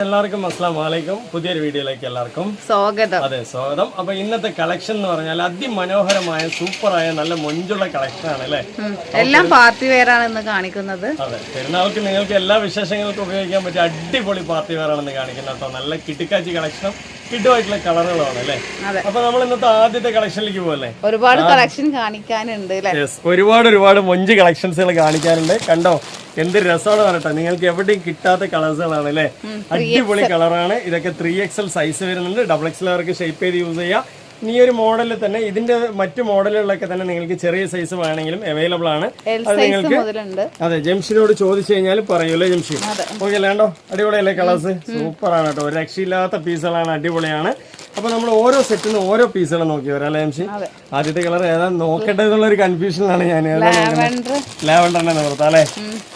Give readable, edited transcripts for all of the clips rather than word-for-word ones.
എല്ലാവർക്കും അസ്സലാമു അലൈക്കും. പുതിയൊരു വീഡിയോയിലേക്ക് എല്ലാവർക്കും സ്വാഗതം. അതെ, സ്വാഗതം. അപ്പൊ ഇന്നത്തെ കളക്ഷൻ എന്ന് പറഞ്ഞാൽ അതിമനോഹരമായ സൂപ്പറായ നല്ല മൊഞ്ചുള്ള കളക്ഷൻ ആണ് അല്ലേ. എല്ലാം പാർട്ടി വെയർ ആണ് ഇന്ന് കാണിക്കുന്നത്. അതെ, പെരുന്നാൾക്ക് നിങ്ങൾക്ക് എല്ലാ വിശേഷങ്ങൾക്കും ഉപയോഗിക്കാൻ പറ്റിയ അടിപൊളി പാർട്ടി വെയർ ആണെന്ന് കാണിക്കുന്നത് കേട്ടോ. നല്ല കിടുക്കാച്ചി കളക്ഷനും കിട്ടുമായിട്ടുള്ള കളറുകളാണ് അല്ലേ. അപ്പൊ നമ്മൾ ഇന്നത്തെ ആദ്യത്തെ കളക്ഷനിലേക്ക് പോകല്ലേ. ഒരുപാട് കളക്ഷൻ കാണിക്കാനുണ്ട്. ഒരുപാട് മൊഞ്ച് കളക്ഷൻസുകൾ കാണിക്കാനുണ്ട്. കണ്ടോ എന്ത് രസമാണ് പറയട്ടെ. നിങ്ങൾക്ക് എവിടെയും കിട്ടാത്ത കളേഴ്സുകളാണ് അല്ലേ. അടിപൊളി കളറാണ്. ഇതൊക്കെ 3XL സൈസ് വരുന്നുണ്ട്. XXL അവർക്ക് ഷേപ്പ് ചെയ്ത് യൂസ് ചെയ്യാം. ഈ ഒരു മോഡലിൽ തന്നെ ഇതിന്റെ മറ്റു മോഡലുകളിലൊക്കെ തന്നെ നിങ്ങൾക്ക് ചെറിയ സൈസ് വേണമെങ്കിലും അവൈലബിൾ ആണ്. അത് നിങ്ങൾക്ക് അതെ ജംഷിനോട് ചോദിച്ചു കഴിഞ്ഞാൽ പറയൂല്ലേ ജംഷി. ഓക്കെ അല്ലാണ്ടോ അടിപൊളിയല്ലേ കളേഴ്സ്. സൂപ്പർ ആണ് കേട്ടോ. ഒരു രക്ഷയില്ലാത്ത പീസുകളാണ്. അടിപൊളിയാണ്. അപ്പൊ നമ്മൾ ഓരോ സെറ്റിൽ നിന്ന് ഓരോ പീസുകൾ നോക്കി വരാം അല്ലേ ജംഷി. ആദ്യത്തെ കളർ ഏതാ നോക്കേണ്ടതെന്നുള്ള ഒരു കൺഫ്യൂഷനിലാണ് ഞാൻ. ലാവൻഡറിനെ നിർത്താം അല്ലെ.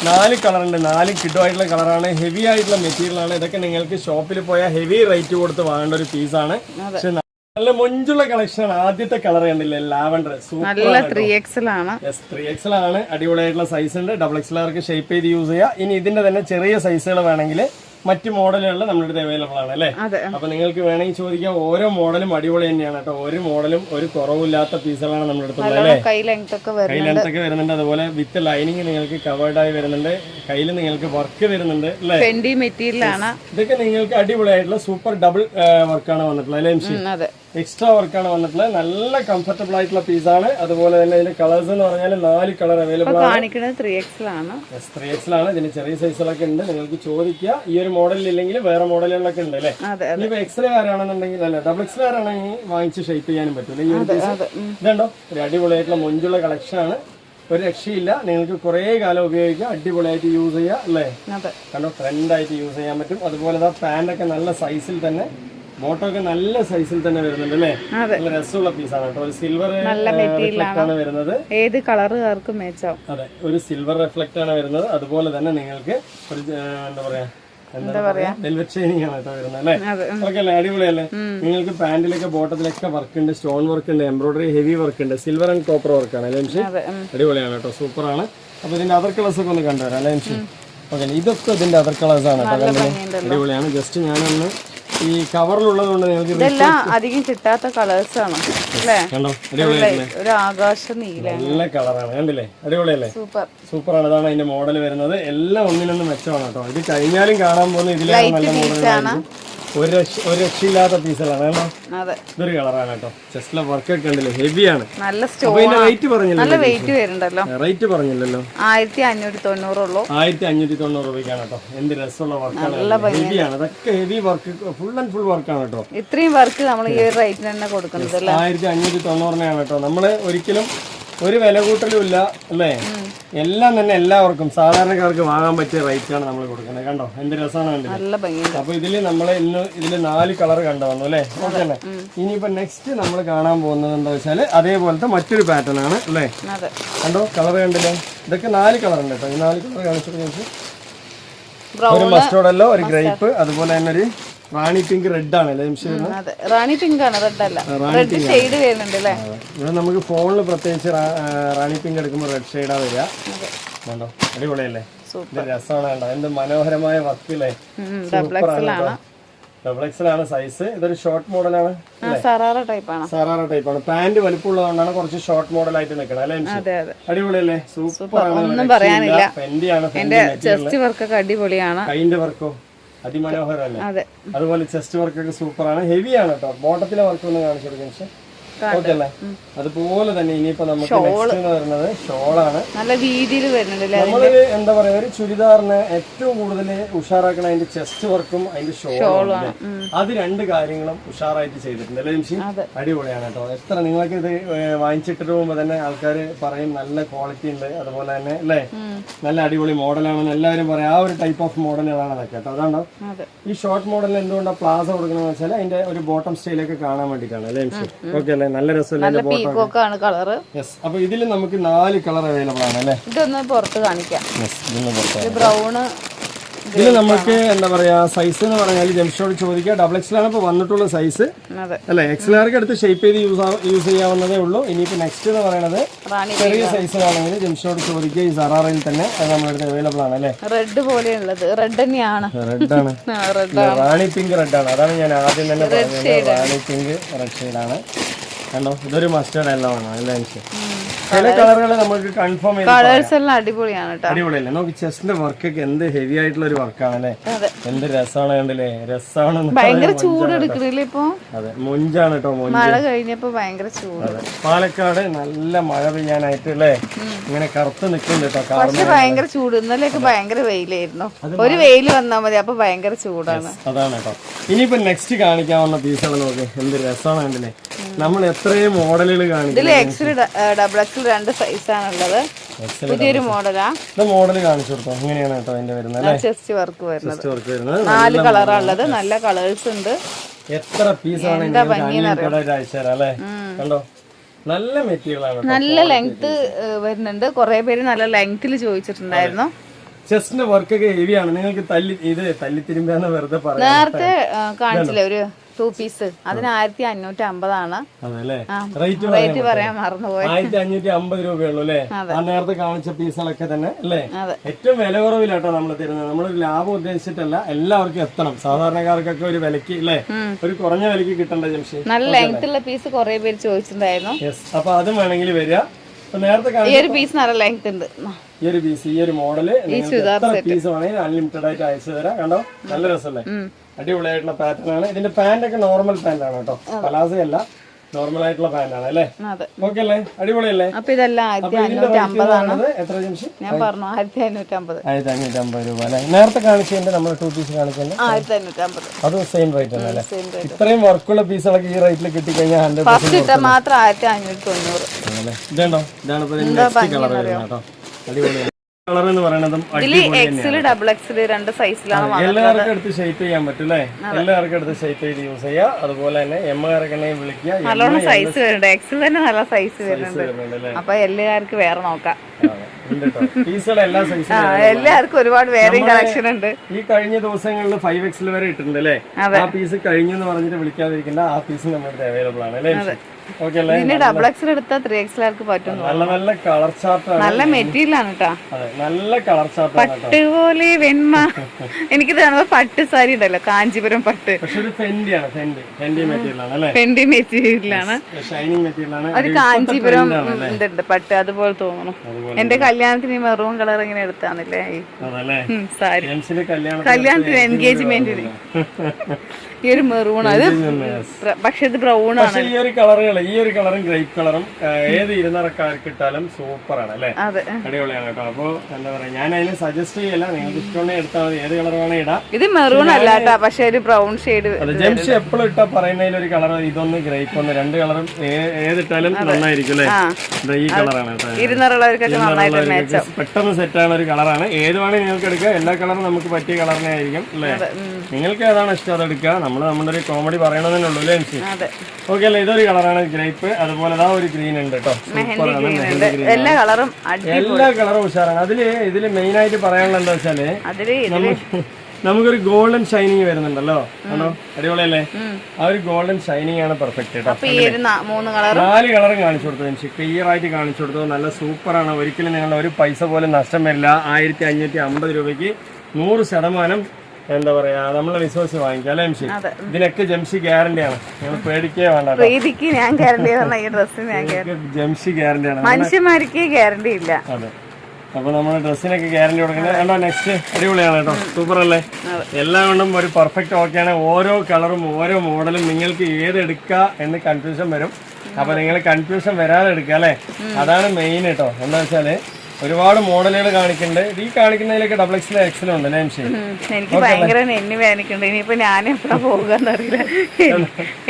4 കളറുണ്ട്. 4 കിഡുമായിട്ടുള്ള കളറാണ്. ഹെവി ആയിട്ടുള്ള മെറ്റീരിയൽ ആണ്. ഇതൊക്കെ നിങ്ങൾക്ക് ഷോപ്പിൽ പോയാൽ ഹെവി റേറ്റ് കൊടുത്ത് വാങ്ങേണ്ട ഒരു പീസാണ്. പക്ഷെ നല്ല മൊഞ്ചുള്ള കളക്ഷൻ ആണ്. ആദ്യത്തെ കളർ കണ്ടില്ലേ, ലാവൻഡർ. നല്ല 3XL ആണ്. 3XL ആണ്. അടിപൊളിയായിട്ടുള്ള സൈസ് ഉണ്ട്. XXL അവർക്ക് ഷേപ്പ് ചെയ്ത് യൂസ് ചെയ്യാം. ഇനി ഇതിന്റെ തന്നെ ചെറിയ സൈസുകൾ വേണമെങ്കിൽ മറ്റു മോഡലുകളിൽ നമ്മുടെ അടുത്ത് അവൈലബിൾ ആണ് അല്ലേ. അപ്പൊ നിങ്ങൾക്ക് വേണമെങ്കിൽ ചോദിക്കാം. ഓരോ മോഡലും അടിപൊളി തന്നെയാണ് കേട്ടോ. ഒരു മോഡലും ഒരു കുറവില്ലാത്ത പീസുകളാണ് നമ്മുടെ അടുത്തുള്ളത് അല്ലേ. കൈ ലെങ്ത് ഒക്കെ വരുന്നുണ്ട്. അതുപോലെ വിത്ത് ലൈനിങ് നിങ്ങൾക്ക് കവേർഡ് ആയി വരുന്നുണ്ട്. കയ്യിൽ നിങ്ങൾക്ക് വർക്ക് വരുന്നുണ്ട് അല്ലേ. മെറ്റീരിയൽ ആണ്. ഇതൊക്കെ നിങ്ങൾക്ക് അടിപൊളിയായിട്ടുള്ള സൂപ്പർ ഡബിൾ വർക്കാണ് വന്നിട്ടുള്ളത് അല്ലേ. എക്സ്ട്രാ വർക്കാണ് വന്നിട്ടുള്ളത്. നല്ല കംഫർട്ടബിൾ ആയിട്ടുള്ള പീസാണ്. അതുപോലെ തന്നെ ഇതിന്റെ കളേഴ്സ് എന്ന് പറഞ്ഞാൽ 4 കളർ അവൈലബിൾ ആണ്. 3XL ആണ്. 3XL ആണ്. ഇതിന് ചെറിയ സൈസുകളൊക്കെ ഉണ്ട്. നിങ്ങൾക്ക് ചോദിക്കുക. ഈ ഒരു മോഡലിൽ ഇല്ലെങ്കിൽ വേറെ മോഡലുകളൊക്കെ ഉണ്ട് അല്ലേ. ഇനിയിപ്പോ XL ആരാണെന്നുണ്ടെങ്കിൽ അല്ല XXL ആരാണെങ്കിൽ വാങ്ങിച്ച് ഷേപ്പ് ചെയ്യാനും പറ്റൂല. ഈ ഒരു പീസ് ഇതുണ്ടോ ഒരു അടിപൊളിയായിട്ടുള്ള മൊഞ്ചുള്ള കളക്ഷൻ ആണ്. ഒരു രക്ഷയില്ല. നിങ്ങൾക്ക് കുറെ കാലം ഉപയോഗിക്കാം. അടിപൊളിയായിട്ട് യൂസ് ചെയ്യാം അല്ലേ. കണ്ടോ ട്രെൻഡായിട്ട് യൂസ് ചെയ്യാൻ പറ്റും. അതുപോലെ പാന്റൊക്കെ നല്ല സൈസിൽ തന്നെ ബോട്ടോ ഒക്കെ നല്ല സൈസിൽ തന്നെ വരുന്നുണ്ട് അല്ലേ. നല്ല രസമുള്ള പീസാണ് കേട്ടോ. ഒരു സിൽവർ റിഫ്ലക്ട് ആണ് വരുന്നത്. ഏത് കളറുകാർക്കും മാച്ചാവും. അതെ, ഒരു സിൽവർ റിഫ്ലക്ട് ആണ് വരുന്നത്. അതുപോലെ തന്നെ നിങ്ങൾക്ക് ഒരു എന്താ പറയാ വെൽവെറ്റ് ഷൈനിങ് ആണ് കേട്ടോ വരുന്നത് അല്ലേ. ഓക്കെ അല്ലേ, അടിപൊളിയല്ലേ. നിങ്ങൾക്ക് പാന്റിലൊക്കെ ബോട്ടത്തിലൊക്കെ വർക്ക് ഉണ്ട്. സ്റ്റോൺ വർക്ക് ഉണ്ട്. എംബ്രോയിഡറി ഹെവി വർക്ക് ഉണ്ട്. സിൽവർ ആൻഡ് കോപ്പർ വർക്കാണ് അല്ലേ എംഷി. അടിപൊളിയാണ് കേട്ടോ. സൂപ്പർ ആണ്. അപ്പൊ ഇതിന്റെ അതർ കളേഴ്സ് ഒക്കെ ഒന്ന് കണ്ടുവരാം അല്ലേ എംഷി. ഓക്കെ, ഇതൊക്കെ ഇതിന്റെ അതർ കളേഴ്സ് ആണ് കേട്ടോ. അടിപൊളിയാണ്. ജസ്റ്റ് ഞാനൊന്ന് ഈ കവറിലുള്ളത് കൊണ്ട് നിങ്ങൾക്ക് ഇതെല്ലാം അധികം കിട്ടാത്ത കളേഴ്സ് ആണ് അല്ലേ. ഒരു ആകാശ നീല നല്ല കളറാണ്. കണ്ടില്ലേ, അടിപൊളിയല്ലേ. സൂപ്പറാണ്. അതാണ് അതിന്റെ മോഡൽ വരുന്നത്. എല്ലാം ഒന്നിനൊന്നും മെച്ചമാണ് കേട്ടോ. ഇത് കഴിഞ്ഞാലും കാണാൻ പോകുന്ന ഇതിലാണ് നല്ല മോഡലാണ്. ഒരു രക്ഷയില്ലാത്ത പീസുകളാണ് കേട്ടോ. ഇതൊരു കളറാണ് കേട്ടോ. ചെസ്റ്റിലെ വർക്ക് ഒക്കെ ഉണ്ടല്ലോ, ഹെവിയാണ്. റേറ്റ് പറഞ്ഞില്ലല്ലോ. റേറ്റ് പറഞ്ഞില്ലല്ലോ. 1590 ഉള്ളൂ. 1590 രൂപയ്ക്കാണ് കേട്ടോ. എന്ത് രസമുള്ള വർക്കാണ്. ഹെവിയാണ്. അതൊക്കെ heavy work, full and full വർക്കാണ് കേട്ടോ. ഇത്രയും വർക്ക് നമ്മൾ ഈ റേറ്റിന് തന്നെ കൊടുക്കുന്നത് 1590 കേട്ടോ. നമ്മള് ഒരിക്കലും ഒരു വില കൂട്ടലും ഇല്ല അല്ലേ. എല്ലാം തന്നെ എല്ലാവർക്കും സാധാരണക്കാർക്ക് വാങ്ങാൻ പറ്റിയ റേറ്റ് ആണ് നമ്മൾ കൊടുക്കുന്നത്. കണ്ടോ എന്ത് രസമാണ് കണ്ടത്. അപ്പൊ ഇതില് നമ്മള് ഇന്ന് ഇതില് 4 കളർ കണ്ടു വന്നു അല്ലേ. ഓക്കെ അല്ലേ. ഇനിയിപ്പോ നെക്സ്റ്റ് നമ്മൾ കാണാൻ പോകുന്നത് എന്താ വെച്ചാല് അതേപോലത്തെ മറ്റൊരു പാറ്റേൺ ആണ് അല്ലേ. കണ്ടോ കളർ കണ്ടില്ലേ. ഇതൊക്കെ 4 കളർ ഉണ്ട് കേട്ടോ. ഈ 4 കളർ കാണിച്ചിട്ട് ഒരു മസ്റ്റോർഡല്ലോ, ഒരു ഗ്രേപ്പ്, അതുപോലെ തന്നെ ഒരു റാണി പിങ്ക് റെഡ് ആണ് അല്ലേ. റാണി പിങ്ക് ആണ്, റെഡ് അല്ല. റെഡ് ഷെയ്ഡ് വരുന്നുണ്ട് അല്ലേ. ഇവിടെ നമുക്ക് ഫോണിൽ പ്രത്യേകിച്ച് റാണി പിങ്ക് എടുക്കുമ്പോൾ റെഡ് ഷെയ്ഡാ വരിക. കണ്ടോ അടിപൊളിയല്ലേ. രസമാണ് കണ്ടോ. എന്ത് മനോഹരമായ വർക്കില്ലേ. XXL ആണ് സൈസ്. ഇതൊരു ഷോർട്ട് മോഡലാണ്. സറാറ ടൈപ്പാണ്. പാന്റ് വലിപ്പമുള്ളതുകൊണ്ടാണ് കുറച്ച് ഷോർട്ട് മോഡലായിട്ട് നിൽക്കണം അല്ലേ. അടിപൊളിയല്ലേ. സൂപ്പർ ആണ്. ഒന്നും പറയാനില്ല. ഫെൻഡിയാണ്. ചെസ്റ്റ് വർക്കൊക്കെ അടിപൊളിയാണ്. കൈന്റെ വർക്കോ അതിമനോഹരല്ലേ. അതുപോലെ ചെസ്റ്റ് വർക്ക് ഒക്കെ സൂപ്പർ ആണ്. ഹെവിയാണ് കേട്ടോ. ബോട്ടത്തിലെ വർക്ക് ഒന്ന് കാണിച്ചു കൊടുക്കും. ഓക്കെ അല്ലേ. അതുപോലെ തന്നെ ഇനിയിപ്പോ നമുക്ക് നെക്സ്റ്റ് വരുന്നത് ഷോളാണ്. നല്ല രീതിയിൽ വരുന്നുണ്ട്. നമ്മള് എന്താ പറയാ ഒരു ചുരിദാറിന് ഏറ്റവും കൂടുതൽ ഉഷാറാക്കണ അതിന്റെ ചെസ്റ്റ് വർക്കും അതിന്റെ ഷോളും. അത് 2 കാര്യങ്ങളും ഉഷാറായിട്ട് ചെയ്തിട്ടുണ്ട് അല്ലേ ജംഷി. അടിപൊളിയാണ് കേട്ടോ. എത്ര നിങ്ങൾക്ക് ഇത് വാങ്ങിച്ചിട്ട് പോകുമ്പോ തന്നെ ആൾക്കാർ പറയും നല്ല ക്വാളിറ്റി ഉണ്ട്. അതുപോലെ തന്നെ അല്ലേ നല്ല അടിപൊളി മോഡലാണെന്ന് എല്ലാവരും പറയാം. ആ ഒരു ടൈപ്പ് ഓഫ് മോഡലുകളാണ് അതൊക്കെ കേട്ടോ. അതാണ്ടോ ഈ ഷോർട്ട് മോഡലിന് എന്തുകൊണ്ടാണ് പ്ലാസ കൊടുക്കണമെന്ന് വെച്ചാൽ അതിന്റെ ഒരു ബോട്ടം സ്റ്റൈലൊക്കെ കാണാൻ വേണ്ടിയിട്ടാണ് അല്ലേ ജംഷി. ഓക്കെ അല്ലേ. നല്ല രസമല്ലേ കളർ. അപ്പൊ ഇതില് നമുക്ക് 4 കളർ അവൈലബിൾ ആണ് അല്ലേ. ഇതൊന്ന് പുറത്ത് കാണിക്കാം. ബ്രൗണ് ഇതിൽ നമുക്ക് എന്താ പറയാ സൈസ് എന്ന് പറഞ്ഞാൽ ജംഷോട് ചോദിക്കുക XXL ആണ് ഇപ്പൊ വന്നിട്ടുള്ള സൈസ് അതെ അല്ലെ. XLRക്ക് എടുത്ത് ഷേപ്പ് ചെയ്ത് യൂസ് ചെയ്യാവുന്നതേ ഉള്ളൂ. ഇനിയിപ്പോ നെക്സ്റ്റ് എന്ന് പറയുന്നത് റാണി ചെറിയ സൈസിലാണെങ്കിൽ ജംഷോട് ചോദിക്കുക. ഈ സറാറയിൽ തന്നെ അത് നമ്മുടെ അടുത്ത് അവൈലബിൾ ആണ് അല്ലെ. റെഡ് പോലെയുള്ളത് റെഡ് തന്നെയാണ്. റെഡ് ആണ്, റാണി പിങ്ക് റെഡ് ആണ്. അതാണ് ഞാൻ ആദ്യം തന്നെ പറഞ്ഞത്. റാണി പിങ്ക് റെഡ് ഷെയ്ഡാണ്. കണ്ടോ, ഇതൊരു മസ്റ്റേർഡ് എല്ലാം ആണ് അല്ലേ. ചില കളറുകൾ നമുക്ക് കൺഫേം ചെയ്ത് കളേഴ്സ് എല്ലാം അടിപൊളിയാണ് കേട്ടോ. അടിപൊളിയല്ലേ. നമുക്ക് ചെസ്റ്റിന്റെ വർക്കൊക്കെ എന്ത് ഹെവി ആയിട്ടുള്ള ഒരു വർക്കാണ് അല്ലേ. എന്ത് രസമാണ് കണ്ടില്ലേ, രസമാണ്. ഭയങ്കര ചൂട് എടുക്കണില്ല ഇപ്പൊ. അതെ, മൊഞ്ചാണ് കേട്ടോ. മഴ കഴിഞ്ഞപ്പോ ഭയങ്കര ചൂട്. പാലക്കാട് നല്ല മഴ പെയ്യാനായിട്ട് അല്ലേ ഇങ്ങനെ കറുത്ത് നിൽക്കുന്നുണ്ട് കേട്ടോ. പക്ഷെ ഭയങ്കര ചൂട്. ഇന്നലെയൊക്കെ ഭയങ്കര വെയിലായിരുന്നു. ഒരു വെയിൽ വന്നാൽ മതി, അപ്പൊ ഭയങ്കര ചൂടാണ്. അതാണ് കേട്ടോ. ഇനിയിപ്പോ നെക്സ്റ്റ് കാണിക്കാവുന്ന പീസുകൾ നോക്ക്, എന്ത് രസമാണ് കണ്ടില്ലേ. നമ്മൾ എത്രയും മോഡലുകൾ കാണിക്കും. ഇതില് XL XXL 2 സൈസാണുള്ളത്. പുതിയൊരു മോഡലാ. ഇത് മോഡൽ കാണിച്ചു കൊടുത്തോ. എങ്ങനെയാണ് കേട്ടോ അതിന്റെ വരുന്നത്. ചെസ്റ്റ് വർക്ക് വരുന്നത്. വർക്ക് വരുന്നത് 4 കളറാണുള്ളത്. നല്ല കളേഴ്സ് ഉണ്ട്. എത്ര പീസാണ് അയച്ചു തരാം അല്ലേ. കണ്ടോ, നല്ല മെറ്റീരിയൽ ആണ്. നല്ല ലെങ്ത് വരുന്നുണ്ട്. കുറെ പേര് നല്ല ലെങ്ത്തിൽ ചോദിച്ചിട്ടുണ്ടായിരുന്നു. ചെസ്റ്റിന്റെ വർക്കൊക്കെ ഹെവിയാണ്. നിങ്ങൾക്ക് തല്ലിത്തിരുമ്പാന്ന് വെറുതെ പറയാം. നേരത്തെ കാണിച്ചില്ലേ ഒരു 2 പീസ്, അതിന് 1550 അതല്ലേ. റേറ്റ് പറയാൻ മറന്നുപോയി. 1550 രൂപയുള്ളൂ അല്ലേ. ആ നേരത്തെ കാണിച്ച പീസുകളൊക്കെ തന്നെ അല്ലേ. ഏറ്റവും വില കുറവിലാട്ടോ നമ്മൾ തരുന്നത്. നമ്മളൊരു ലാഭം ഉദ്ദേശിച്ചിട്ടല്ല, എല്ലാവർക്കും എത്തണം. സാധാരണക്കാർക്കൊക്കെ ഒരു വിലക്ക് അല്ലേ, ഒരു കുറഞ്ഞ വിലക്ക് കിട്ടേണ്ട ജംഷി. നല്ല ലെങ്ത് ഉള്ള പീസ് കുറെ പേര് ചോദിച്ചിട്ടുണ്ടായിരുന്നു. അപ്പൊ അതും വേണമെങ്കിൽ വരിക. നേരത്തെ ഈ ഒരു പീസ് നല്ല ലെങ്ത് ഉണ്ട്. ഈ ഒരു പീസ്, ഈ ഒരു മോഡല് പീസ് വേണമെങ്കിൽ അൺലിമിറ്റഡ് ആയിട്ട് അയച്ചു തരാം. കണ്ടോ, നല്ല രസമല്ലേ. അടിപൊളിയായിട്ടുള്ള പാറ്റേൺ ആണ്. ഇതിന്റെ പാന്റ് ഒക്കെ നോർമൽ പാന്റ് ആണ് കേട്ടോ, പലാസോ അല്ല, നോർമൽ ആയിട്ടുള്ള പാന്റ് ആണ് അല്ലേ. ഓക്കെ അല്ലേ, അടിപൊളിയല്ലേ. അപ്പൊ ഇതെല്ലാം 1550 എത്ര ജംഷി? ഞാൻ പറഞ്ഞു 1550. 1550 രൂപ അല്ലേ. നേരത്തെ കാണിച്ചതിന്റെ നമ്മൾ 2 പീസ് കാണിക്കുന്നത് 1550. അത് സെയിം റേറ്റ് ആണ് അല്ലേ. ഇത്രയും വർക്കുള്ള പീസുകളൊക്കെ ഈ റേറ്റിൽ കിട്ടിക്കഴിഞ്ഞാൽ 100% മാത്രം 1590. ഇതുണ്ടോ, ഇതാണ് കളർ കേട്ടോ. അടിപൊളിയാണ്. കളർ എന്ന് പറയുന്നതും XL XXL 2 സൈസിലാണ്. എല്ലാവർക്കും എടുത്ത് ഷേപ്പ് ചെയ്യാൻ പറ്റും അല്ലേ. എല്ലാവർക്കും എടുത്ത് ഷേപ്പ് ചെയ്ത് യൂസ് ചെയ്യാം. അതുപോലെ തന്നെ എമ്മുകാരൊക്കെ വിളിക്കുക. നല്ലോണം സൈസ് വരുന്നുണ്ട്. XL തന്നെ നല്ല സൈസ് വരുന്നുണ്ട്. അപ്പൊ എല്ലാവർക്കും വേറെ നോക്കാം. എല്ലാ സൈസും എല്ലാവർക്കും ഒരുപാട് വേറെ കളക്ഷൻ ഉണ്ട്. ഈ കഴിഞ്ഞ ദിവസങ്ങളിൽ 5XL വരെ ഇട്ടിട്ടുണ്ട് അല്ലേ. ആ പീസ് കഴിഞ്ഞെന്ന് പറഞ്ഞിട്ട് വിളിക്കാതിരിക്കേണ്ട. ആ പീസ് നമ്മുടെ അവൈലബിൾ ആണ് അല്ലേ. പിന്നെ XXL എടുത്താൽ 3XL പറ്റും. നല്ല നല്ല കളർ ചാർട്ട്, നല്ല മെറ്റീരിയൽ ആണ് കേട്ടോ. നല്ല കളർ ചാർട്ട്, പട്ട് പോലെ വെണ്മ. എനിക്ക് കാണുമ്പോ പട്ട് സാരി ഉണ്ടല്ലോ, കാഞ്ചീപുരം പട്ട്. പക്ഷെ ഒരു ഫെൻഡി മെറ്റീരിയലാണ്. ഷൈനിങ് മെറ്റീരിയലാണ്. ഒരു കാഞ്ചീപുരം ഇതുണ്ട് പട്ട്, അതുപോലെ തോന്നുന്നു. എന്റെ കല്യാണത്തിന് മെറൂൺ കളർ ഇങ്ങനെ എടുത്താന്നല്ലേ സാരി. കല്യാണത്തിന് എൻഗേജ്മെന്റിന് ഈ ഒരു മെറൂൺ, അത് പക്ഷെ ഇത് ബ്രൗൺ ആണ്. ഈ ഒരു കളറും ഗ്രേപ്പ് കളറും ഏത് ഇരുന്നറക്കാർക്ക് ഇട്ടാലും സൂപ്പർ ആണ് അല്ലെ. അടിപൊളിയാണ് കേട്ടോ. അപ്പൊ എന്താ പറയാ, ഞാൻ അതിന് സജസ്റ്റ് ചെയ്യല്ല, നിങ്ങൾക്ക് ഇഷ്ടമുണ്ടെങ്കിൽ എടുത്താൽ മതി. ഏത് കളർ വേണേ ഇടാം. ഇത് മെറൂൺ അല്ല കേട്ടോ, പക്ഷെ ഒരു ബ്രൗൺ ഷെയ്ഡ്. ജംഷി എപ്പോഴും ഇട്ടാ പറയുന്നതിൽ ഒരു കളർ, ഇതൊന്ന് ഗ്രേപ്പ് ഒന്ന്, 2 കളറും ഏതിട്ടാലും നന്നായിരിക്കും അല്ലേ. ഈ കളറാണ് ഇരുന്നറുള്ളവർക്കൊക്കെ നന്നായിട്ട് മാച്ച്. പെട്ടെന്ന് സെറ്റ് ആവുന്ന ഒരു കളറാണ്. ഏത് വേണമെങ്കിൽ നിങ്ങൾക്ക് എടുക്കുക. എല്ലാ കളറും നമുക്ക് പറ്റിയ കളറിനെ ആയിരിക്കും അല്ലേ. നിങ്ങൾക്ക് ഏതാണ് ഇഷ്ടം അത് എടുക്കുക. നമ്മുടെ ഒരു കോമഡി പറയണമെന്നേ ഉള്ളൂ അല്ലേ ജംഷി. ഓക്കെ അല്ലേ. ഇതൊരു കളറാണ് ഗ്രേപ്പ്. അതുപോലെ ഒരു ഗ്രീൻ ഉണ്ട് കേട്ടോ. എല്ലാ കളറും ഉഷാറാണ്. ഇതില് മെയിൻ ആയിട്ട് പറയാനുള്ള എന്താ വെച്ചാല്, നമുക്കൊരു ഗോൾഡൻ ഷൈനിങ് വരുന്നുണ്ടല്ലോ. ആണോ, അടിപൊളിയല്ലേ. ആ ഒരു ഗോൾഡൻ ഷൈനിങ് ആണ് പെർഫെക്റ്റ് കേട്ടോ. 4 കളറും കാണിച്ചു കൊടുത്തു എനിക്ക്, ക്ലിയർ ആയിട്ട് കാണിച്ചു കൊടുത്തു. നല്ല സൂപ്പറാണ്. ഒരിക്കലും നിങ്ങളുടെ ഒരു പൈസ പോലും നഷ്ടം വരില്ല. 1550 രൂപയ്ക്ക് 100% എന്താ പറയാ, നമ്മളെ വിശ്വസിച്ച് വാങ്ങിക്കാം അല്ലേ ജംഷി. ഇതിനൊക്കെ ജംഷി ഗ്യാരണ്ടിയാണ്, നിങ്ങൾ പേടിക്കേ വേണ്ട. ജംഷി ഗ്യാരണ്ടിയാണ്, മനുഷ്യന്മാർക്ക് ഗ്യാരണ്ടി ഇല്ല. അതെ. അപ്പൊ നമ്മുടെ ഡ്രസ്സിനൊക്കെ ഗ്യാരണ്ടി കൊടുക്കുന്നത് കണ്ടോ. നെക്സ്റ്റ് അടിപൊളിയാണ് കേട്ടോ, സൂപ്പർ അല്ലേ. എല്ലാം കൊണ്ടും ഒരു പെർഫെക്റ്റ് ഓക്കെയാണ്. ഓരോ കളറും ഓരോ മോഡലും നിങ്ങൾക്ക് ഏത് എടുക്കുക എന്ന് കൺഫ്യൂഷൻ വരും. അപ്പൊ നിങ്ങൾ കൺഫ്യൂഷൻ വരാതെ എടുക്കുക അല്ലെ. അതാണ് മെയിൻ കേട്ടോ. എന്താ വെച്ചാല് ഒരുപാട് മോഡലുകൾ കാണിക്കുന്നുണ്ട്. ഈ കാണിക്കുന്നതിലൊക്കെ XXL XL ഉണ്ട് അല്ലേ ജംഷി. എനിക്ക് ഭയങ്കര നെഞ്ഞ് വേദനിക്കുന്നുണ്ട്. ഇനിയിപ്പോ ഞാൻ എപ്പോഴാ പോകാന്നറിയില്ല.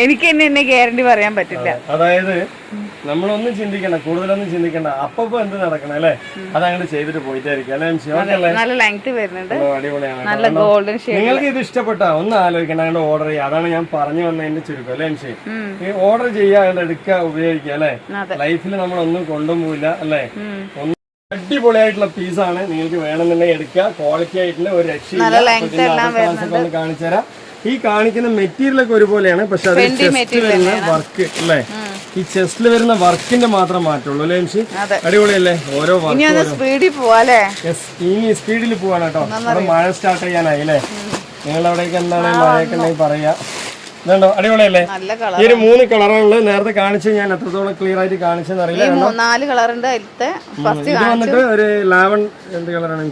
എനിക്ക് എന്നെ ഗ്യാരണ്ടി പറയാൻ പറ്റില്ല. അതായത് നമ്മളൊന്നും ചിന്തിക്കണ്ട, കൂടുതലൊന്നും ചിന്തിക്കണ്ട. അപ്പൊ എന്ത് നടക്കണം അല്ലേ, അതങ്ങനെ ചെയ്തിട്ട് പോയിട്ടായിരിക്കും അല്ലേ ജംഷി. നല്ല ലെങ്ത് വരുന്നുണ്ട്, അടിപൊളിയാണ്. നല്ല ഗോൾഡൻ ഷെയ്ഡ്. നിങ്ങൾക്ക് ഇത് ഇഷ്ടപ്പെട്ട ഒന്ന് ആലോചിക്കണ്ട, അങ്ങനെ ഓർഡർ ചെയ്യുക. അതാണ് ഞാൻ പറഞ്ഞു വന്നതിന്റെ ചുരുക്കം അല്ലേ ജംഷി. ഓർഡർ ചെയ്യുക, എടുക്കുക, ഉപയോഗിക്കുക അല്ലേ. ലൈഫിൽ നമ്മളൊന്നും കൊണ്ടുപോയില്ല അല്ലേ. അടിപൊളിയായിട്ടുള്ള പീസാണ്. നിങ്ങൾക്ക് വേണമെന്നുണ്ടെങ്കിൽ എടുക്കുക. ക്വാളിറ്റി ആയിട്ടുള്ള ഒരു രക്ഷയില്ല. കാണിച്ചു തരാം. ഈ കാണിക്കുന്ന മെറ്റീരിയൽ ഒക്കെ ഒരുപോലെയാണ്, പക്ഷെ അത് ചെസ്റ്റ് വരുന്ന വർക്ക് അല്ലേ, ഈ ചെസ്റ്റിൽ വരുന്ന വർക്കിന്റെ മാത്രം മാറ്റുള്ളൂ അല്ലേ എംസി? അടിപൊളിയല്ലേ? ഓരോ വർക്ക് ഇനി സ്പീഡിൽ പോവാണ് കേട്ടോ. അത് മഴ സ്റ്റാർട്ട് ചെയ്യാനായി അല്ലേ? നിങ്ങളവിടേക്ക് എന്താണ് മഴയൊക്കെ ഉണ്ടെങ്കിൽ പറയാ. ഇതുണ്ടോ? അടിപൊളിയല്ലേ? ഈ ഒരു 3 കളറുള്ളത് നേരത്തെ കാണിച്ചു. ഞാൻ എത്രത്തോളം ക്ലിയർ ആയിട്ട് കാണിച്ചെന്ന് അറിയില്ല. ഇത് വന്നിട്ട് ഒരു എന്ത് കളറാണ്?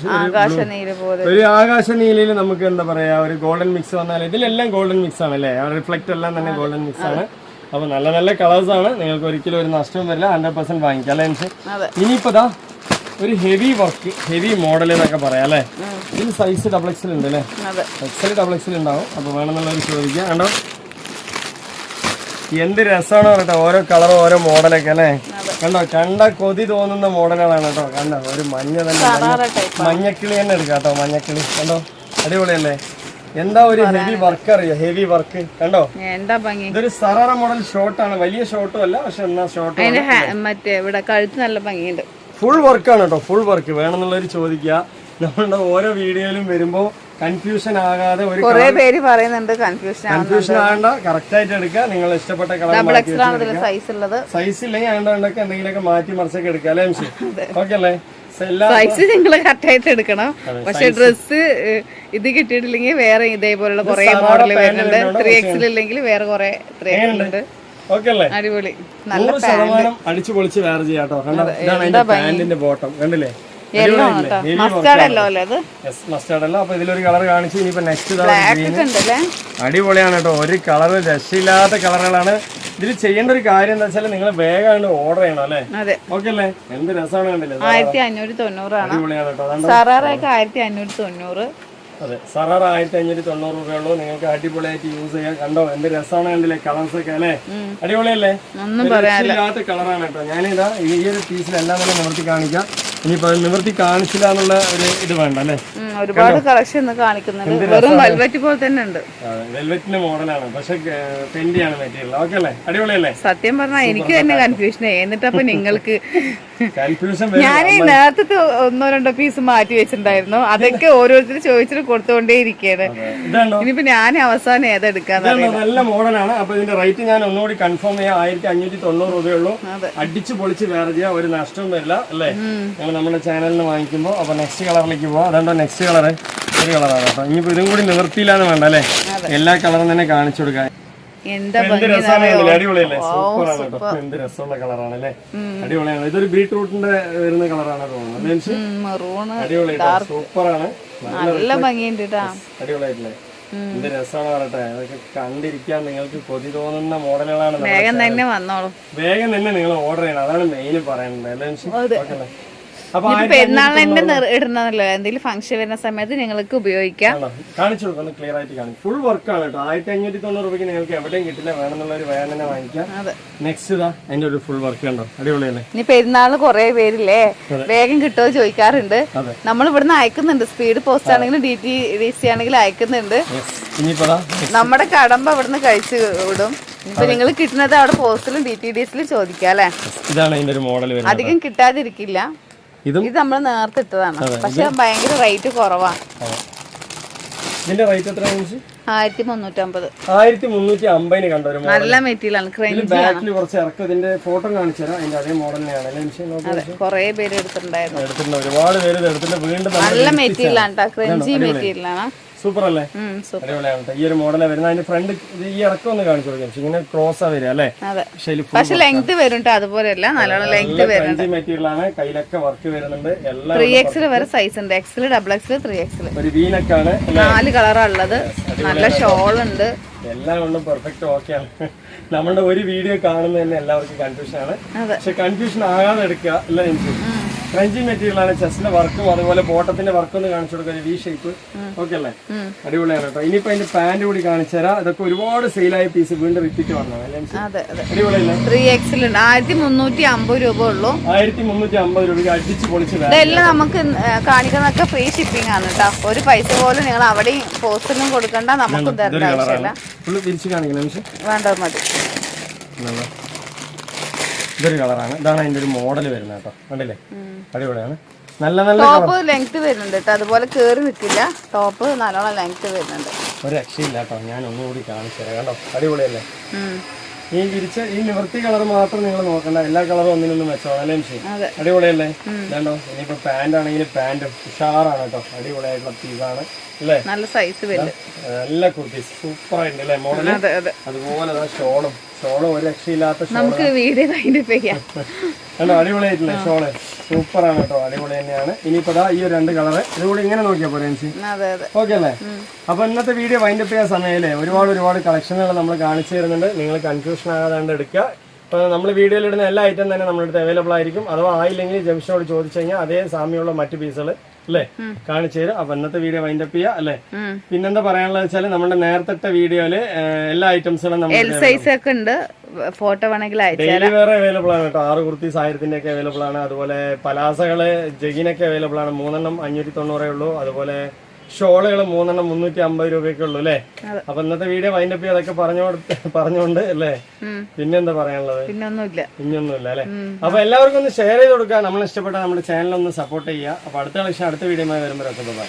ഒരു ആകാശ നീലയിൽ നമുക്ക് എന്താ പറയാ, ഒരു ഗോൾഡൻ മിക്സ് വന്നാൽ ഇതിലെല്ലാം ഗോൾഡൻ മിക്സ് ആണ് അല്ലേ? റിഫ്ലക്ട് എല്ലാം തന്നെ ഗോൾഡൻ മിക്സ് ആണ്. അപ്പൊ നല്ല നല്ല കളേഴ്സ് ആണ്. നിങ്ങൾക്ക് ഒരിക്കലും ഒരു നഷ്ടവും വരില്ല. 100% വാങ്ങിക്കാം അല്ലേ? ഇനിയിപ്പോ ഒരു ഹെവി വർക്ക്, ഹെവി മോഡൽ എന്നൊക്കെ പറയാം അല്ലേ? ഇതിൽ സൈസ് XXL ഉണ്ട് അല്ലേ? XXL ഉണ്ടാവും. അപ്പൊ വേണമെന്നുള്ളവർ ചോദിക്കാം. കണ്ടോ എന്ത് രസമാണ് കേട്ടോ, ഓരോ കളറും ഓരോ മോഡലൊക്കെ അല്ലേ? കണ്ടോ, കണ്ട കൊതി തോന്നുന്ന മോഡലുകളാണ് കേട്ടോ. കണ്ടോ, ഒരു മഞ്ഞ തന്നെ, മഞ്ഞക്കിളി തന്നെ എടുക്കാം കേട്ടോ. മഞ്ഞക്കിളി കണ്ടോ, അടിപൊളിയല്ലേ? എന്താ ഒരു ഹെവി വർക്ക് അറിയോ? ഹെവി വർക്ക് കണ്ടോ. ഇതൊരു സറാറ മോഡൽ ഷോർട്ടാണ്, വലിയ ഷോർട്ടും അല്ല, പക്ഷെ എന്നാ ഷോർട്ട് നല്ല ഭംഗിയുണ്ട്. ഫുൾ വർക്കാണ് കേട്ടോ, ഫുൾ വർക്ക്. വേണമെന്നുള്ളവർ ചോദിക്കുക. നമ്മളുടെ ഓരോ വീഡിയോയിലും വരുമ്പോ കൺഫ്യൂഷൻ ആകാതെ ഒരു പേര് പറയുന്നുണ്ട്, കൺഫ്യൂഷൻ ആകണ്ട, കറക്റ്റ് ആയിട്ട് എടുക്കുക. നിങ്ങൾ ഇഷ്ടപ്പെട്ട കളർ സൈസ് ഇല്ലെങ്കിൽ ആണ്ടൊക്കെ എന്തെങ്കിലുമൊക്കെ മാറ്റി മറിച്ചൊക്കെ എടുക്കുക അല്ലേ? ഓക്കെ അല്ലേ? സൈസ് നിങ്ങൾ കറക്റ്റ് ആയിട്ട് എടുക്കണം. പക്ഷെ ഡ്രസ് ഇത് കിട്ടിയിട്ടില്ലെങ്കിൽ വേറെ ഇതേപോലുള്ള കുറെ മോഡൽ വരുന്നുണ്ട്. 3XL ഇല്ലെങ്കിൽ വേറെ കുറെ 3XL ഉണ്ട്. അടിപൊളി, 100% അടിച്ചു പൊളിച്ച് വേറെ ചെയ്യാട്ടോ. കണ്ടോ, ഇതാണ് അതിന്റെ പാന്റിന്റെ ബോട്ടം കണ്ടില്ലേ? മസ്റ്റാർഡ് അല്ല. അപ്പൊ ഇതിലൊരു കളർ കാണിച്ചു. ഇനിയിപ്പോ നെക്സ്റ്റ് അടിപൊളിയാണ് കേട്ടോ. ഒരു കളർ രക്ഷയില്ലാത്ത കളറുകളാണ്. ഇതിൽ ചെയ്യേണ്ട ഒരു കാര്യം എന്താ വെച്ചാൽ നിങ്ങൾ വേഗം ഓർഡർ ചെയ്യണം അല്ലേ? ഓക്കെ അല്ലേ? എന്ത് രസമാണ് കണ്ടില്ലേ? 1590 ആണ്. അടിപൊളിയാണ് കേട്ടോ. 1590. അതെ, സറാറ 1590 രൂപയുള്ളൂ. നിങ്ങൾക്ക് അടിപൊളിയായിട്ട് യൂസ് ചെയ്യാം. കണ്ടോ എന്ത് രസമാണ് കണ്ടില്ലേ? കളേഴ്സ് ഒക്കെ അല്ലേ? അടിപൊളിയല്ലേ? രക്ഷയില്ലാത്ത കളറാണ് കേട്ടോ. ഞാനിതാ ഈ ഒരു പീസിലെല്ലാം തന്നെ നിവർത്തി കാണിക്കാം. ഇനിയിപ്പോ നിവർത്തി കാണിച്ചില്ല എന്നുള്ള ഒരു ഇത് വേണ്ട അല്ലേ? ഒരുപാട് കളക്ഷൻ കാണിക്കുന്നുണ്ട്. വെറും വെൽവെറ്റ് പോലെ തന്നെ ഉണ്ട്. വെൽവെറ്റിന്റെ മോഡലാണ്, പക്ഷെ പെൻഡിയാണ് മെറ്റീരിയൽ. ഓക്കെ അല്ലേ? അടിപൊളിയല്ലേ? സത്യം പറഞ്ഞാൽ എനിക്ക് തന്നെ കൺഫ്യൂഷൻ ആയി. എന്നിട്ടപ്പൊ നിങ്ങൾക്ക് കൺഫ്യൂഷൻ ഞാൻ നേരത്തെ 1-2 പീസ് മാറ്റി വെച്ചിട്ടുണ്ടായിരുന്നു. അതൊക്കെ ഓരോരുത്തർ ചോദിച്ചിട്ട് കൊടുത്തുകൊണ്ടേ ഇരിക്കുകയാണ്. ഇനിയിപ്പോ ഞാൻ അവസാനം ഏതെടുക്കാന്ന്. നല്ല മോഡലാണ്. അപ്പൊ ഇതിന്റെ റേറ്റ് ഞാൻ ഒന്നുകൂടി കൺഫേം ചെയ്യാം. 1590 രൂപയുള്ളൂ. അടിച്ചു പൊളിച്ച് വേറെ ചെയ്യാം, ഒരു നഷ്ടവും വരില്ല അല്ലേ? നമ്മുടെ ചാനലിന് വാങ്ങിക്കുമ്പോൾ. അപ്പൊ നെക്സ്റ്റ് കളറിലേക്ക് പോവാം. അതുകൊണ്ടോ നെക്സ്റ്റ് കളറ് ഒരു കളറാണ് കേട്ടോ. ഇനിയിപ്പോ ഇതും കൂടി നിവർത്തിയില്ലാന്ന് വേണ്ട അല്ലേ? എല്ലാ കളറും തന്നെ കാണിച്ചു കൊടുക്കാൻ. എന്ത് രസമാണല്ലേ? അടിപൊളിയല്ലേ? സൂപ്പറാണ് കേട്ടോ. എന്ത് രസമുള്ള കളറാണ് അല്ലേ? അടിപൊളിയാണ്. ഇതൊരു ബീട്രൂട്ടിന്റെ വരുന്ന കളറാണ് തോന്നുന്നത്. അടിപൊളി, സൂപ്പറാണ്. നല്ല ഭംഗിയുണ്ട്. അടിപൊളിയായിട്ടില്ലേ? എന്ത് രസമാണ് പറയട്ടെ. അതൊക്കെ കണ്ടിരിക്കാൻ നിങ്ങൾക്ക് കൊതി തോന്നുന്ന മോഡലുകളാണ്. വേഗം തന്നെ വന്നോളൂ. വേഗം തന്നെ നിങ്ങൾ ഓർഡർ ചെയ്യണം. അതാണ് മെയിൻ പറയുന്നത് അല്ലേ? പെരുന്നാളിന് ഇടുന്നല്ലോ, എന്തെങ്കിലും ഫംഗ്ഷൻ വരുന്ന സമയത്ത് നിങ്ങൾക്ക് ഉപയോഗിക്കാം. കാണിച്ചു കൊടുക്കുന്നു, ക്ലിയർ ആയിട്ട് കാണിക്കും. ഫുൾ വർക്കാണ് കേട്ടോ. 1590 രൂപയ്ക്ക് നിങ്ങൾക്ക് എവിടെയും കിട്ടില്ല. വേണമെന്നുള്ള ഒരു വേഗം തന്നെ വാങ്ങിക്കാം. നെക്സ്റ്റ് ഇതാ അതിന്റെ ഒരു ഫുൾ വർക്ക് കണ്ടോ, അടിപൊളിയല്ലേ? ഇനി പെരുന്നാളിന് കുറെ പേരില്ലേ വേഗം കിട്ടുമോ ചോദിക്കാറുണ്ട്. നമ്മൾ ഇവിടുന്ന് അയക്കുന്നുണ്ട്. സ്പീഡ് പോസ്റ്റ് ആണെങ്കിലും DTDC ആണെങ്കിലും അയക്കുന്നുണ്ട്. നമ്മുടെ കടമ്പ ഇവിടുന്ന് കഴിച്ചു വിടും. ഇപ്പൊ നിങ്ങൾ കിട്ടുന്നത് അവിടെ പോസ്റ്റിലും DTDCയിലും ചോദിക്കാം അല്ലെ? ഇതാണ് അതിന്റെ ഒരു മോഡൽ. അധികം കിട്ടാതിരിക്കില്ല. ഇത് നമ്മൾ നേരത്തെ ഇട്ടതാണ്, പക്ഷെ ഭയങ്കര റേറ്റ് കുറവാണ്. ഇതിന്റെ റേറ്റ് എത്രയാണ്? 1350. 1350 കണ്ടോ? നല്ല മെറ്റീരിയൽ ആണ്. ബാക്കിൽ കുറച്ച് ഇറക്കം. ഇതിന്റെ ഫോട്ടോ കാണിച്ചു തരാം. അതിന്റെ അതേ മോഡലിനെയാണ് കുറെ പേര് എടുത്തിട്ടുണ്ടായിരുന്നു. ഒരുപാട് പേര് എടുത്തിട്ട് വീണ്ടും നല്ല മെറ്റീരിയൽ ആണ്. ക്രഞ്ചി മെറ്റീരിയൽ ആണ്. സൂപ്പർ അല്ലേ? അടിപൊളിയാണ്. ഈ ഒരു മോഡലാണ് വരുന്നത്. അതിന്റെ ഫ്രണ്ട് ഈ ഇറക്കം ഒന്ന് കാണിച്ചു കൊടുക്കാം. ഇങ്ങനെ ക്രോസ് ആ വരിക അല്ലേ? പക്ഷെ ലെങ്ത് വരും. അതുപോലെയല്ല, നല്ലോണം ലെങ്ത് വരുന്നുണ്ട്. മെറ്റീരിയൽ ആണ്. കയ്യിലൊക്കെ വർക്ക് വരുന്നുണ്ട്. എല്ലാം 3XL വരെ സൈസ് ഉണ്ട്. XL, XXL, 3XL. ഒരു വീനക്കാണ്. 4 കളറാ ഉള്ളത്. നല്ല ഷോൾ ഉണ്ട്. എല്ലാം കൊണ്ടും പെർഫെക്റ്റ് ഓക്കെയാണ്. നമ്മളുടെ ഒരു വീഡിയോ കാണുന്നത് തന്നെ എല്ലാവർക്കും കൺഫ്യൂഷൻ ആണ്. പക്ഷെ കൺഫ്യൂഷൻ ആകാതെ എടുക്കുക അല്ല. എനിക്ക് ക്രഞ്ചി മെറ്റീരിയൽ ആണ്. ചെസ്റ്റിന്റെ വർക്കും അതുപോലെ ബോട്ടത്തിന്റെ വർക്കും ഒന്ന് കാണിച്ചു കൊടുക്കുക. V shape. ഓക്കെ അല്ലേ? അടിപൊളിയാണ് കേട്ടോ. ഇനിയിപ്പോ അതിന്റെ പാന്റ് കൂടി കാണിച്ചു തരാം. ഇതൊക്കെ ഒരുപാട് സെയിലായ പീസ് വീണ്ടും റിപ്പീറ്റ് വന്നതാണ്. അടിപൊളിയല്ലേ? 3XL ഉണ്ട്. 1350 രൂപ ഉള്ളൂ. 1350 രൂപയ്ക്ക് അടിച്ച് പൊളിച്ച്. ഇതെല്ലാം നമുക്ക് കാണിക്കുന്നതൊക്കെ ഫ്രീ ഷിപ്പിംഗ് ആണ് കേട്ടോ. ഒരു പൈസ പോലും നിങ്ങൾ അവിടെയും പോസ്റ്റിലും കൊടുക്കണ്ട. നമുക്ക് തരേണ്ട ആവശ്യമില്ല. വേണ്ട, മതി. ഇതൊരു കളറാണ്. ഇതാണ് അതിന്റെ ഒരു മോഡൽ വരുന്നത് കേട്ടോ. കണ്ടില്ലേ? അടിപൊളിയാണ്. നല്ല നല്ല ടോപ്പ് ലെങ്ത് വരുന്നുണ്ട് കേട്ടോ, അതുപോലെ കേറി നിൽക്കില്ല. ടോപ്പ് നല്ലോണം ലെങ്ത് വരുന്നുണ്ട്. ഒരു രക്ഷയില്ല കേട്ടോ. ഞാൻ ഒന്നുകൂടി കാണിച്ചു തരാം. കണ്ടോ, അടിപൊളിയല്ലേ? ഈ നിവർത്തി കളർ മാത്രം നിങ്ങൾ നോക്കണ്ട, എല്ലാ കളറും ഒന്നിനൊന്നും വെച്ചോ. അല്ലേ അടിപൊളിയല്ലേ? ഇതാണ്ടോ, ഇനിയിപ്പോ പാന്റ് ആണെങ്കിൽ പാന്റ് ഉഷാറാണ് കേട്ടോ. അടിപൊളിയായിട്ടുള്ള പീസാണ് അല്ലേ? നല്ല സൈസ് വരും. നല്ല കുർത്തി സൂപ്പർ ആയിട്ടുണ്ട് അല്ലേ മോഡല്? അതുപോലെ ഷോളും ഒരു രക്ഷയില്ലാത്ത നമുക്ക് വീഡിയോ കണ്ടോ, അടിപൊളിയായിട്ടില്ലേ ഷോള്? സൂപ്പറാണ് കേട്ടോ, അടിപൊളി തന്നെയാണ്. ഇനിയിപ്പോ ഈ ഒരു 2 കളറ് ഇതുകൂടി ഇങ്ങനെ നോക്കിയാ പോലെ ഓക്കെ അല്ലേ? അപ്പൊ ഇന്നത്തെ വീഡിയോ വൈൻഡപ്പ് ചെയ്യാൻ സമയല്ലേ, ഒരുപാട് കളക്ഷനുകൾ നമ്മൾ കാണിച്ചു തരുന്നുണ്ട്. നിങ്ങൾ കൺഫ്യൂഷൻ ആകാതെ എടുക്കുക. ഇപ്പൊ നമ്മൾ വീഡിയോയിൽ ഇടുന്ന എല്ലാ ഐറ്റം തന്നെ നമ്മുടെ അടുത്ത് അവൈലബിൾ ആയിരിക്കും. അഥവാ ആയില്ലെങ്കിൽ ജംഷനോട് ചോദിച്ചു കഴിഞ്ഞാൽ അതേ സാമ്യമുള്ള മറ്റു പീസുകൾ അല്ലേ കാണിച്ചു തരും. അപ്പൊ ഇന്നത്തെ വീഡിയോ വൈൻഡപ്പ് ചെയ്യാം അല്ലേ? പിന്നെന്താ പറയാനുള്ളത് വെച്ചാൽ നമ്മുടെ നേരത്തെ വീഡിയോയില് എല്ലാ ഐറ്റംസുകളും ഫോട്ടോ വേണമെങ്കിൽ ഡെയിലി വേറെ അവൈലബിൾ ആണ് കേട്ടോ. 6 കുർത്തീസ് 1000-ന്റെ ഒക്കെ അവൈലബിൾ ആണ്. അതുപോലെ പലാസകള് ജഗിനൊക്കെ അവൈലബിൾ ആണ്. 3 590 ഉള്ളൂ. അതുപോലെ ഷോളുകൾ 3 350 രൂപയൊക്കെ ഉള്ളൂ അല്ലേ? അപ്പൊ ഇന്നത്തെ വീഡിയോ വൈൻഡപ്പ് അതൊക്കെ പറഞ്ഞോണ്ട് അല്ലേ? പിന്നെന്താ പറയാനുള്ളത്? പിന്നൊന്നുമില്ല അല്ലെ? അപ്പൊ എല്ലാവർക്കും ഒന്ന് ഷെയർ ചെയ്ത് കൊടുക്കുക. നമ്മൾ ഇഷ്ടപ്പെട്ട നമ്മുടെ ചാനൽ ഒന്ന് സപ്പോർട്ട് ചെയ്യുക. അപ്പൊ അടുത്ത വീഡിയോ വരുമ്പോൾ